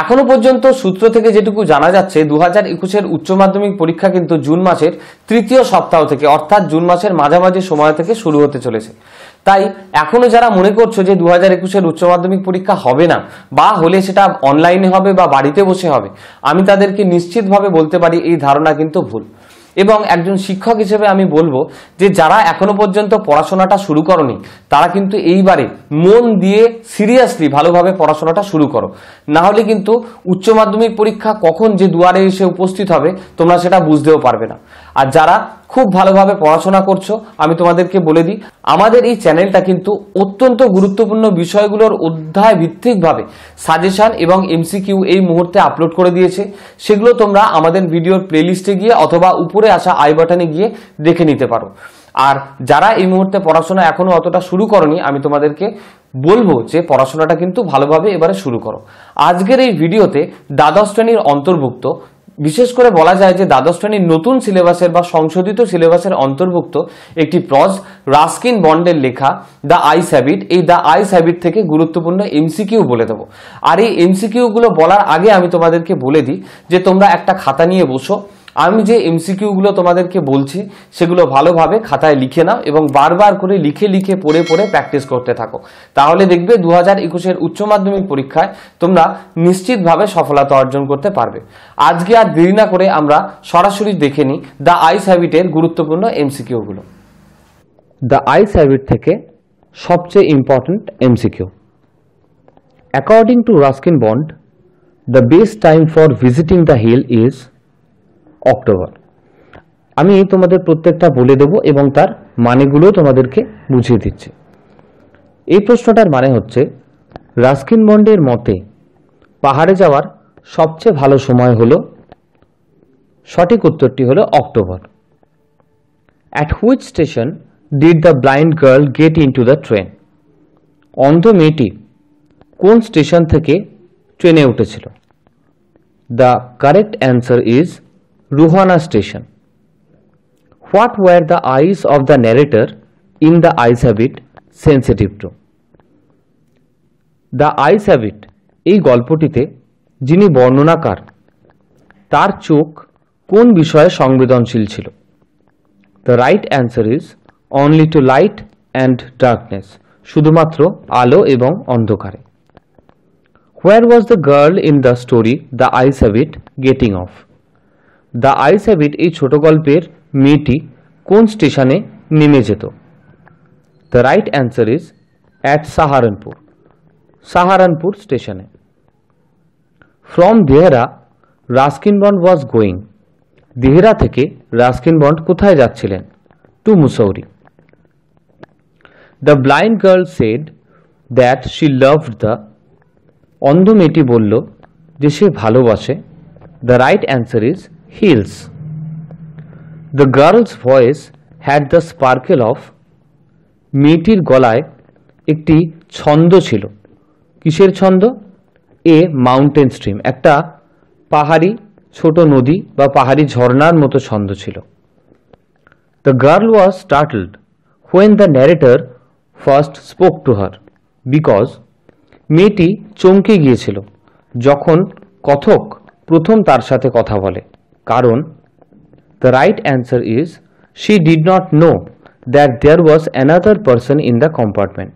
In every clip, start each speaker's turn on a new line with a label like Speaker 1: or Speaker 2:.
Speaker 1: এখনো পর্যন্ত সূত্র থেকে যেটুকু জানা যাচ্ছে 2021-এর উচ্চ মাধ্যমিক পরীক্ষা কিন্তু জুন মাসের তৃতীয় সপ্তাহ থেকে অর্থাৎ জুন মাসের মাঝামাঝি সময় থেকে শুরু হতে চলেছে। তাই এখনো যারা মনে করছো যে 2021-এর উচ্চ মাধ্যমিক পরীক্ষা হবে না বা হলে সেটা অনলাইনে হবে বা বাড়িতে বসে হবে, আমি তাদেরকে নিশ্চিতভাবে বলতে পারি এই ধারণা কিন্তু ভুল। এবং একজন শিক্ষক হিসেবে আমি বলবো যে যারা এখনো পর্যন্ত পড়াশোনাটা শুরু করনি তারা কিন্তু এইবারে মন দিয়ে সিরিয়াসলি ভালোভাবে পড়াশোনাটা শুরু করো, না হলে কিন্তু উচ্চ মাধ্যমিক পরীক্ষা কখন যে দুয়ারে এসে উপস্থিত হবে তোমরা সেটা বুঝতেও পারবে না। আর যারা খুব ভালোভাবে পড়াশোনা করছো আমি তোমাদেরকে বলে দিই, আমাদের এই চ্যানেলটা কিন্তু অত্যন্ত গুরুত্বপূর্ণ বিষয়গুলোর অধ্যায় ভিত্তিকভাবে সাজেশন এবং এমসিকিউ এই মুহূর্তে আপলোড করে দিয়েছে। সেগুলো তোমরা আমাদের ভিডিওর প্লেলিস্টে গিয়ে অথবা উপরে আসা আই বাটনে গিয়ে দেখে নিতে পারো। আর যারা এই মুহূর্তে পড়াশোনা এখনো অতটা শুরু করনি আমি তোমাদেরকে বলবো যে পড়াশোনাটা কিন্তু ভালোভাবে এবারে শুরু করো। আজকের এই ভিডিওতে দ্বাদশ শ্রেণীর অন্তর্ভুক্ত, বিশেষ করে বলা যায় যে দ্বাদশ শ্রেণীর নতুন সিলেবাসের বা সংশোধিত সিলেবাসের অন্তর্ভুক্ত একটি প্রজ রাস্কিন বন্ডের লেখা দ্য আইস হ্যাবিট, এই দ্য আইস হ্যাবিট থেকে গুরুত্বপূর্ণ এমসিকিউ বলে দেবো। আর এই এমসিকিউ গুলো বলার আগে আমি তোমাদেরকে বলে দিই যে তোমরা একটা খাতা নিয়ে বসো, আমি যে এমসিকিউ গুলো তোমাদেরকে বলছি সেগুলো ভালোভাবে খাতায় লিখে নাও এবং বারবার করে লিখে লিখে পড়ে পড়ে প্র্যাকটিস করতে থাকো। তাহলে দেখবে 2021-এর উচ্চ মাধ্যমিক পরীক্ষায় তোমরা নিশ্চিতভাবে সফলতা অর্জন করতে পারবে। আজকে আর দেরি না করে আমরা সরাসরি দেখে নিই দ্য আইস হ্যাবিটের গুরুত্বপূর্ণ এমসিকিউ গুলো। দ্য আইস হ্যাবিট থেকে সবচেয়ে important MCQ. According to Ruskin Bond, the best time for visiting the hill is October. আমি তোমাদের প্রত্যেকটা বলে দেবো এবং তার মানেগুলো তোমাদেরকে বুঝিয়ে দিচ্ছি। এই প্রশ্নটার মানে হচ্ছে রাস্কিন বন্ডের মতে পাহাড়ে যাওয়ার সবচেয়ে ভালো সময় হলো, সঠিক উত্তরটি হলো October. At which station did the blind girl gate into the train? অন্ধ মেয়েটি কোন স্টেশন থেকে ট্রেনে উঠেছিল? The correct answer is Ruhana station. What were the eyes of the narrator in the Ice Habit sensitive to? The Ice Habit এই গল্পটিতে যিনি বর্ণনাকার তার চোখ কোন বিষয়ে সংবেদনশীল ছিল? The right answer is only to light and darkness, শুধুমাত্র আলো এবং অন্ধকারে। Where was the girl in the story The Ice Habit getting off? The ice habit এই ছোট গল্পের মেয়েটি কোন স্টেশনে নেমে যেত? The right answer is at Saharanpur, Saharanpur স্টেশনে। From Dehra Ruskin Bond was going, Dehra থেকে রাস্কিন বন্ড কোথায় যাচ্ছিলেন? To Mussoorie. The blind girl said that she loved the, অন্ধ মেয়েটি বলল যে সে ভালোবাসে। The right answer is hills. The girl's voice had the sparkle of, মেয়েটির গলায় একটি ছন্দ ছিল। কিসের ছন্দ? এ মাউন্টেন স্ট্রিম, একটা পাহাড়ি ছোট নদী বা পাহাড়ি ঝর্ণার মতো ছন্দ ছিল। The girl was startled when the narrator first spoke to her because, মেয়েটি চমকে গিয়েছিল যখন কথক প্রথম তার সাথে কথা বলে, কারণ the right answer is she did not know that there was another person in the compartment.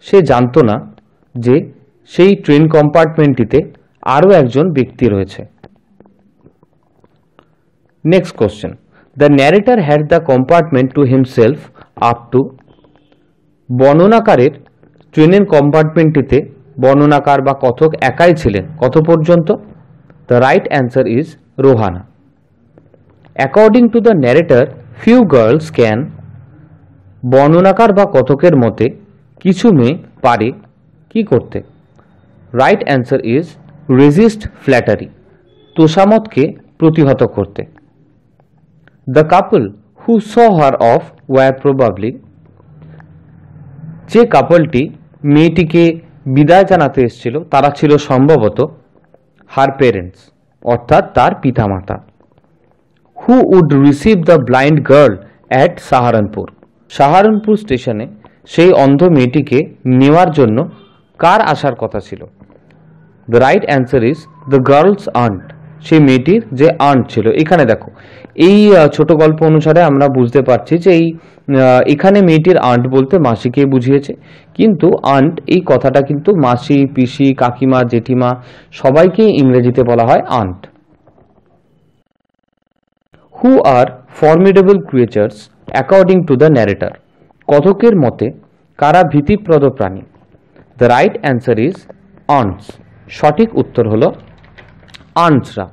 Speaker 1: সে জানতো না যে সেই ট্রেন কম্পার্টমেন্টটিতে আরও একজন ব্যক্তি রয়েছে। Next question. The narrator had the compartment to himself up to, বর্ণনাকারের ট্রেনের কম্পার্টমেন্টটিতে বর্ণনাকার বা কথক একাই ছিলেন কত পর্যন্ত? The right answer is Rohana. According to the narrator few girls can, বর্ণনাকার বা কথকের মতে কিছু মেয়ে পারে কি করতে? Right answer is resist flattery, তোষামতকে প্রতিহত করতে। The couple who saw her off were probably, যে কাপলটি মেয়েটিকে বিদায় জানাতে এসেছিল তারা ছিল সম্ভবত হার পেরেন্টস, অর্থাৎ তার পিতামাতা। Who would receive the blind girl at Saharanpur, Saharanpur স্টেশনে সেই অন্ধ মেয়েটিকে নেওয়ার জন্য কার আসার কথা ছিল? The right answer is the girl's aunt. সেই মেয়েটির যে আন্ট ছিল। এখানে দেখো এই ছোট গল্প অনুসারে আমরা বুঝতে পারছি যে এখানে মেয়েটির আন্ট বলতে মাসিকে বুঝিয়েছে, কিন্তু আন্ট এই কথাটা কিন্তু মাসি, পিসি, কাকিমা, জেঠিমা সবাইকেই ইংরেজিতে বলা হয় aunt. Who are formidable creatures according to the narrator. কথকের মতে কারা ভীতিপ্রদ প্রাণী? The right answer is aunts. সঠিক উত্তর হলো আন্টসরা।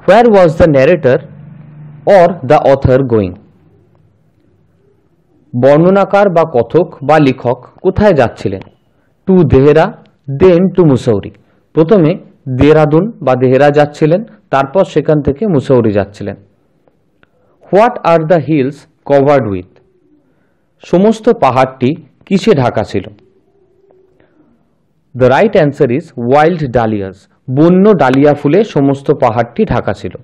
Speaker 1: Where was the narrator or the author going? বর্ণনাকার বা কথক বা লেখক কোথায় যাচ্ছিলেন? To Dehra, then to Mussoorie. প্রথমে দেহরাদুন বা দেহরা যাচ্ছিলেন, তারপর সেখান থেকে মুসৌরি যাচ্ছিলেন। What are the hills covered with? সমস্ত পাহাড়টি কিসে ঢাকা ছিল? The right answer is wild dahlias. বন্য ডালিয়া ফুলে সমস্ত পাহাড়টি ঢাকা ছিল।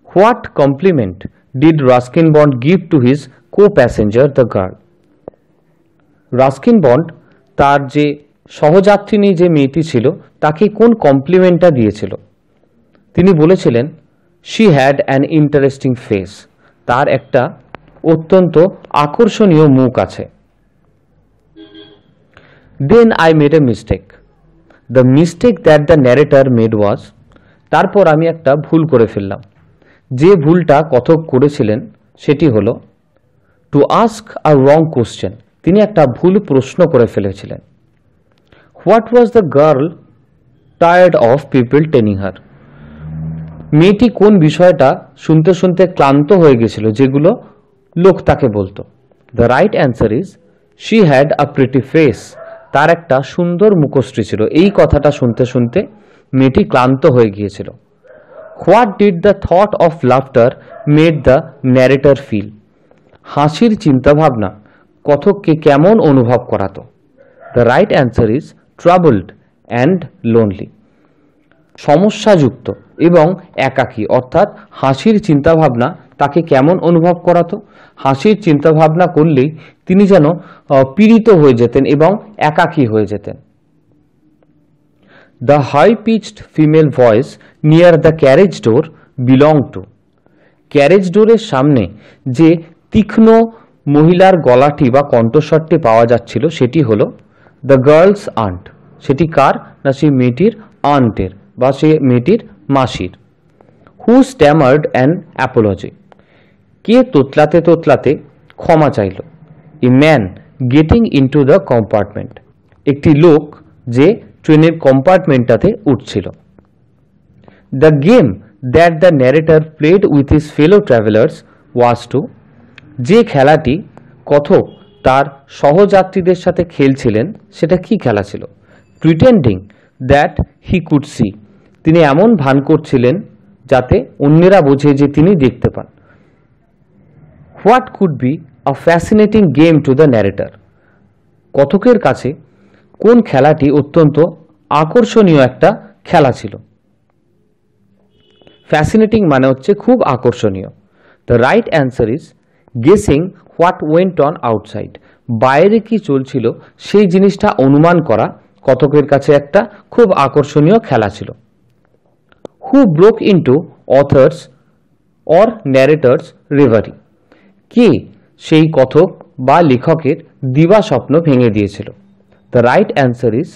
Speaker 1: What compliment did Ruskin Bond give to his co passenger the girl? Ruskin Bond তার যে সহযাত্রিনী যে মেয়েটি ছিল তাকে কোন কমপ্লিমেন্টটা দিয়েছিল? তিনি বলেছিলেন she had an interesting face. তার একটা অত্যন্ত আকর্ষণীয় মুখ আছে। Then I made a mistake. The mistake that the narrator made was. তারপর আমি একটা ভুল করে ফেললাম। যে ভুলটা কথক করেছিলেন সেটি হলো to ask a wrong question. তিনি একটা ভুল প্রশ্ন করে ফেলেছিলেন। What was the girl tired of people telling her? মেয়েটি কোন বিষয়টা শুনতে শুনতে ক্লান্ত হয়ে গেছিল যেগুলো লোক তাকে বলতো? The right answer is she had a pretty face. তার একটা সুন্দর মুখশ্রী ছিল। এই কথাটা শুনতে শুনতে মেয়েটি ক্লান্ত হয়ে গিয়েছিল। What did the thought of laughter made the narrator feel? হাসির চিন্তাভাবনা কথককে কেমন অনুভব করাতো? The right answer is troubled and lonely. সমস্যাযুক্ত এবং একাকী, অর্থাৎ হাসির চিন্তাভাবনা তাকে কেমন অনুভব করাতো? হাসির চিন্তাভাবনা করলেই তিনি যেন পীড়িত হয়ে যেতেন এবং একাকী হয়ে যেতেন। The high pitched female voice near the carriage door belong to? Carriage ডোরের সামনে যে তীক্ষ্ণ মহিলার গলাটি বা কণ্ঠস্বরটি পাওয়া যাচ্ছিল সেটি হলো দ্য গার্লস আন্ট। সেটি কার? না সেই মেয়েটির আন্টের বা সে মেয়েটির মাসির। হু স্ট্যামার্ড অ্যান অ্যাপোলজি? কে তোতলাতে তোতলাতে ক্ষমা চাইল? A man getting into the compartment. একটি লোক যে ট্রেনের কম্পার্টমেন্টটাতে উঠছিল। The game that the narrator played with his fellow travellers was to? যে খেলাটি কথক তার সহযাত্রীদের সাথে খেলছিলেন সেটা কি খেলা ছিল? Pretending that he could see. তিনি এমন ভান করছিলেন যাতে অন্যেরা বোঝে যে তিনি দেখতে পান। What could be a fascinating game to the narrator? কথকের কাছে কোন খেলাটি অত্যন্ত আকর্ষণীয় একটা খেলা ছিল? ফ্যাসিনেটিং মানে হচ্ছে খুব আকর্ষণীয়। The right answer is guessing what went on outside. বাইরে কি চলছিল সেই জিনিসটা অনুমান করা কথকের কাছে একটা খুব আকর্ষণীয় খেলা ছিল। Who broke into author's or narrator's reverie? কে সেই কথক বা লেখকের দিবা স্বপ্ন ভেঙে দিয়েছিল? The right answer is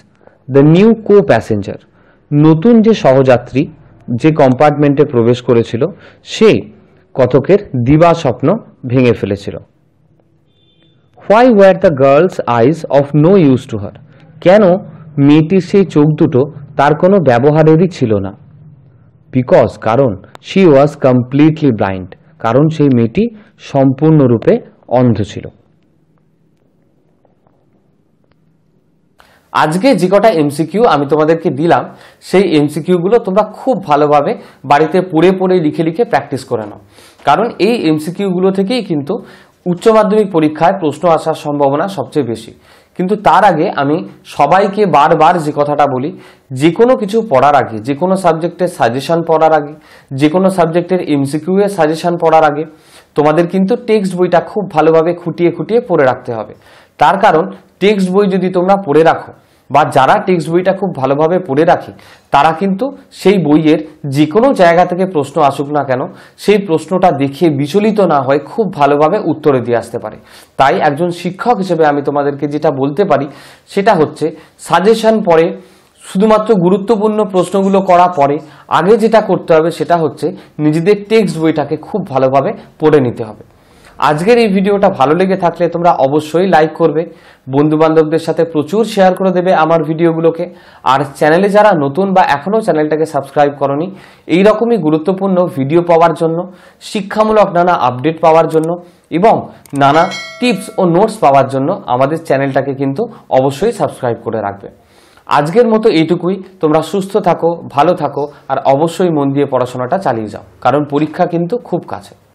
Speaker 1: the new co passenger. নতুন যে সহযাত্রী যে কম্পার্টমেন্টে প্রবেশ করেছিল সে কথকের দিবা স্বপ্ন ভেঙে ফেলেছিল। Why were the girl's eyes of no use to her? কেন মেয়েটির সেই চোখ দুটো তার কোনো ব্যবহারেরই ছিল না? বিকজ, কারণ শি ওয়াজ কমপ্লিটলি ব্লাইন্ড। কারণ সেই মেয়েটি সম্পূর্ণরূপে অন্ধ ছিল। আজকে যে কটা এমসিকিউ আমি তোমাদেরকে দিলাম সেই এমসিকিউ গুলো তোমরা খুব ভালোভাবে বাড়িতে পড়ে পড়ে লিখে লিখে প্র্যাকটিস করে নাও, কারণ এই এমসিকিউ গুলো থেকেই কিন্তু উচ্চ মাধ্যমিক পরীক্ষায় প্রশ্ন আসার সম্ভাবনা সবচেয়ে বেশি। কিন্তু তার আগে আমি সবাইকে বারবার যে কথাটা বলি, যে কোনো কিছু পড়ার আগে, যে কোনো সাবজেক্টের সাজেশন পড়ার আগে, যে কোনো সাবজেক্টের এমসিকিউ এর সাজেশন পড়ার আগে তোমাদের কিন্তু টেক্সট বইটা খুব ভালোভাবে খুঁটিয়ে খুঁটিয়ে পড়ে রাখতে হবে। তার কারণ টেক্সট বই যদি তোমরা পড়ে রাখো বা যারা টেক্সট বইটা খুব ভালোভাবে পড়ে রাখে তারা কিন্তু সেই বইয়ের যে কোনো জায়গা থেকে প্রশ্ন আসুক না কেন সেই প্রশ্নটা দেখে বিচলিত না হয়ে খুব ভালোভাবে উত্তরে দিয়ে আসতে পারে। তাই একজন শিক্ষক হিসেবে আমি তোমাদেরকে যেটা বলতে পারি সেটা হচ্ছে সাজেশন পরে শুধুমাত্র গুরুত্বপূর্ণ প্রশ্নগুলো করা পরে আগে যেটা করতে হবে সেটা হচ্ছে নিজেদের টেক্সট বইটাকে খুব ভালোভাবে পড়ে নিতে হবে। আজকের এই ভিডিওটা ভালো লেগে থাকলে তোমরা অবশ্যই লাইক করবে, বন্ধু বান্ধবদের সাথে প্রচুর শেয়ার করে দেবে আমার ভিডিওগুলোকে। আর চ্যানেলে যারা নতুন বা এখনো চ্যানেলটাকে সাবস্ক্রাইব করনি, এই রকমই গুরুত্বপূর্ণ ভিডিও পাওয়ার জন্য, শিক্ষামূলক নানা আপডেট পাওয়ার জন্য এবং নানা টিপস ও নোটস পাওয়ার জন্য আমাদের চ্যানেলটাকে কিন্তু অবশ্যই সাবস্ক্রাইব করে রাখবে। আজকের মতো এইটুকুই। তোমরা সুস্থ থাকো, ভালো থাকো আর অবশ্যই মন দিয়ে পড়াশোনাটা চালিয়ে যাও, কারণ পরীক্ষা কিন্তু খুব কাছে।